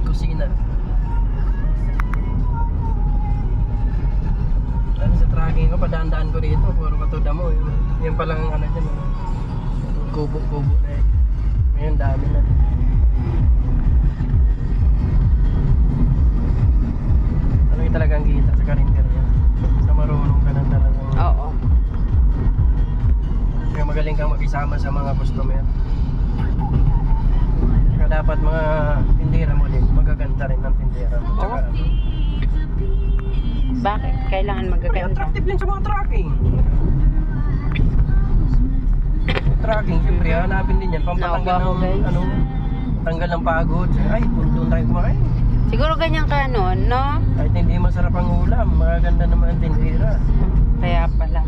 kusina. Ano sa tracking ko, padaan-daan ko dito, puro katuda mo. Yung palang ano dyan, kubo-kubo na eh. Ngayon dami na. Ano yung talagang kita sa karinderya yan? Sa marunong ka na talagang. Oo. Kaya magaling kang makisama sa mga customer. Kaya dapat mga tindera mo din, magaganda rin ng tindera mo. Tsaka, Oo. Bakit? Kailangan Ay, magaganda. attractive din sa mga tracking. Tracking, siyempre hanapin din yan. Pampatanggal Naubaho, ng, guys. ano, tanggal ng pagod. Ay, doon tayo kumain. Siguro ganyan ka noon, no? Kahit hindi masarap ang ulam, magaganda naman ang tindera. Kaya pala.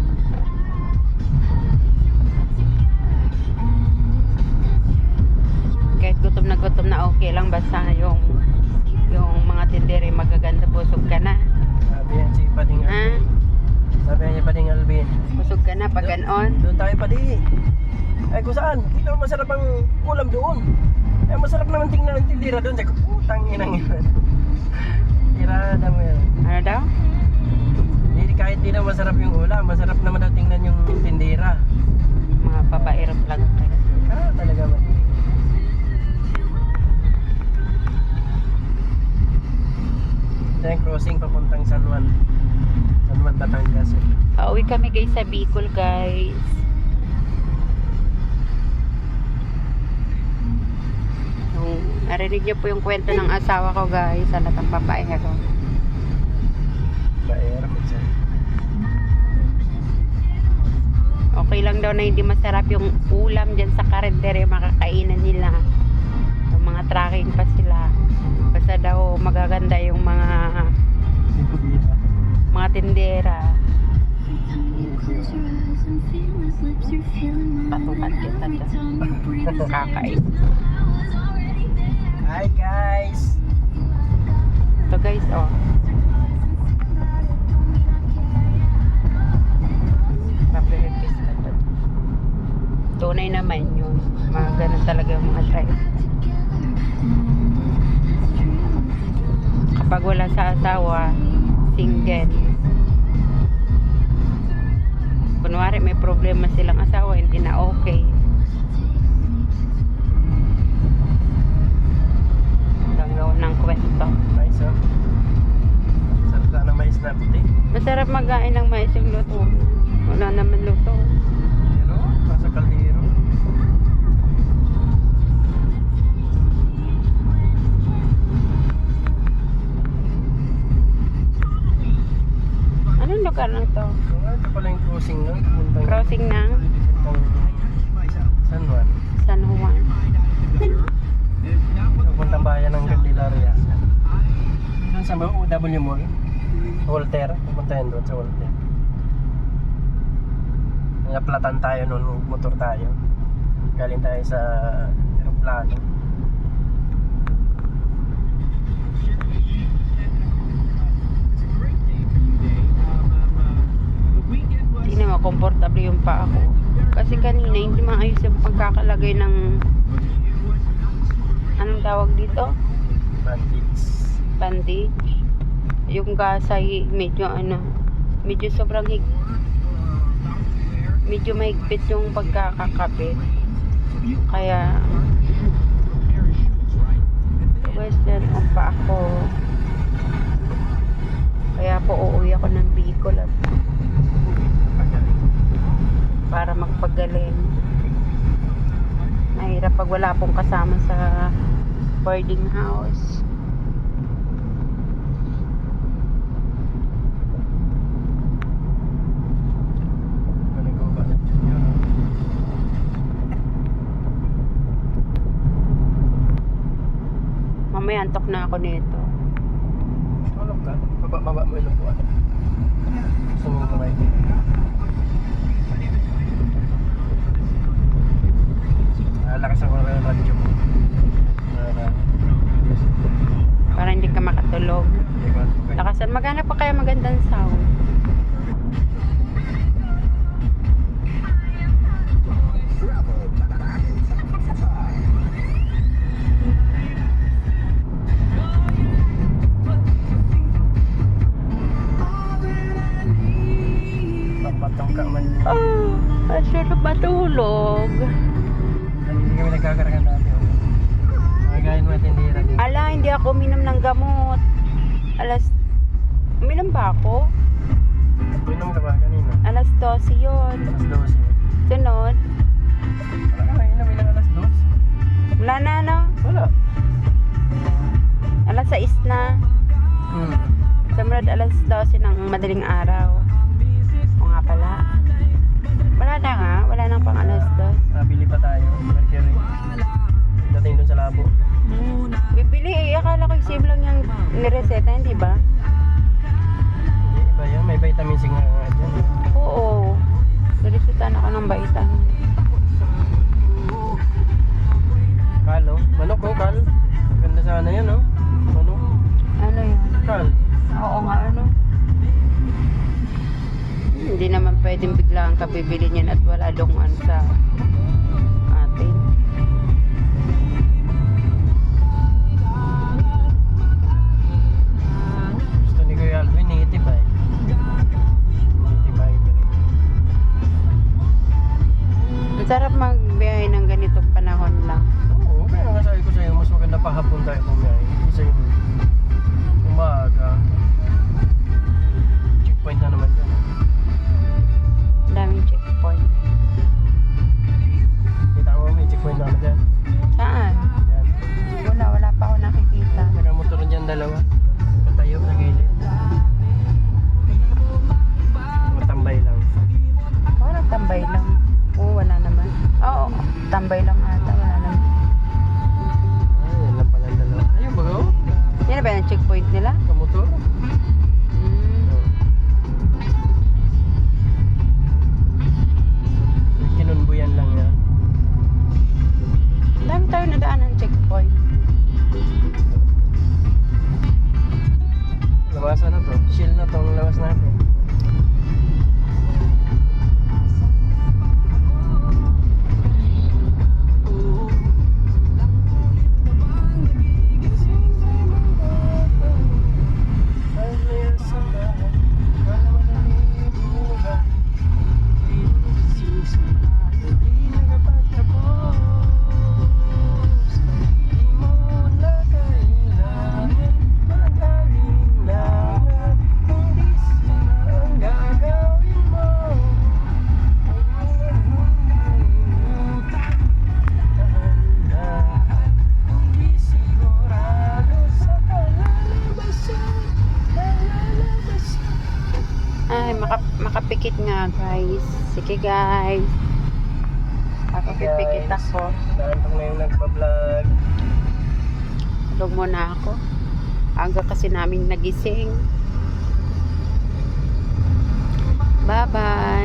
Kahit gutom na okay lang, basta yung mga tindere magaganda, busog ka na. Sabi yan si Pading Ha? Alvin. Sabi yan si Pading Alvin. Busog ka na pag ganon. Doon tayo padi. Ay kung saan? Ikaw masarap ang ulam doon. Ay masarap naman tingnan ang tindera doon. Sabi ko, putang inang yan. Tirada mo yan. Ano daw? Hindi, kahit di na masarap yung ulam, masarap naman daw tingnan yung tindera. Mga babaero talaga kayo. Talaga mati. Ito yung crossing papuntang San Juan. San Juan, Batangas. Pauwi kami guys sa Bicol, guys. Narinig niyo po yung kwento ng asawa ko, guys. Sa latang babae ko. Baero, minsan. Okay lang daw na hindi masarap yung ulam dyan sa karendere, makakainan nila. Yung mga tracking pa sila. Basta daw magaganda yung mga tindera. Patukan kita dyan. Kakain. Hi guys! Ito guys, oh. Papiripis ka to. Tunay naman yun. Mga ganun talaga yung mga drive. Kapag wala sa asawa, single. Kunwari may problema silang asawa, hindi na okay. Gagawa ng kwento. Nice oh. Sarap na ng mais na puti. Masarap magain ng mais yung luto. Wala naman luto. Pero, nasa kaldero. Anong lugar na to? Ito pala yung crossing nun. Puntang Crossing ng San Juan. San Juan. Puntang bayan ng Candelaria. Doon sa W Mall. Voltaire. Pupunta yun doon sa Voltaire. Naplatan tayo noon. Motor tayo. Galing tayo sa aeroplano. Hindi na komportable yung paa ko. Kasi kanina hindi maayos yung pagkakalagay ng anong tawag dito? Bandits. Bandage. Yung gasay medyo medyo sobrang medyo mahigpit yung pagkakakapit. Kaya question ang paa ko. Kaya po uuwi ako ng Bicol at para magpagaling. Mahirap pag wala pong kasama sa boarding house. Mamaya antok na ako nito. Tulog ka? Baba mo yung upuan. Gusto mo kumain? Lakas ako ng radyo mo. Para hindi ka makatulog. Lakasan, maghanap pa kaya magandang sound. Patong ka man. Ang sarap matulog. Hindi kami nagkakaragan dati. Magayin mo at tindira din. Ala, hindi ako uminom ng gamot. Uminom ba ako? Inom ka ba kanina? Alas 12 yun. Alas 12. Sunod, Wala ka na inom ilang alas 2? wala na, no? Wala. Alas 6 na. Sumunod alas 12 ng madaling araw. O nga pala. Wala na nga. Wala nang pang alas 2. Bili pa tayo. Mercury. Dating doon sa labo. Bibili eh. Akala ko isip lang yung nireseta, hindi ba? Hindi, iba yan. May vitamin C nga dyan. Oo. Niresetan ako ng baitan. Kalo. Manok ko, kal. Ganda sana yan, oh. Manok. Ano yun? Kal. Oo nga, ano? Hindi naman pwedeng biglaan ka bibili niyan at wala dungan sa atin. Gusto ni Kuya Alvin, nitibay. Nitibay ka rin. Ang sarap magbiyahe ng ganitong panahon lang. Oo, kaya nga sabi ko sa'yo, mas maganda pa hapon tayo pumiyahe. Isa yung umaga. Checkpoint na naman dyan. Ang daming checkpoint. Kita mo, may checkpoint na naman dyan. Saan? Yan. Wala pa ako nakikita. Nakamotor dyan dalawa. Patayo sa gilid. Matambay lang. Parang tambay lang. Oo, wala naman. Oo, tambay lang ata. Wala naman. Ay, yan lang pala ang dalawa. Ayun ba go? Yan na ba yung checkpoint nila? Kamotor? Kinunbuyan lang yan. Ang dami tayo nadaan ng checkpoint. Lawasan na to. Chill na tong lawas natin. Ay, makapikit nga guys. Sige guys. Makapipikit ako. Naantong na yung nagpa-vlog. Tulog muna ako. Aga kasi namin nagising. Bye-bye.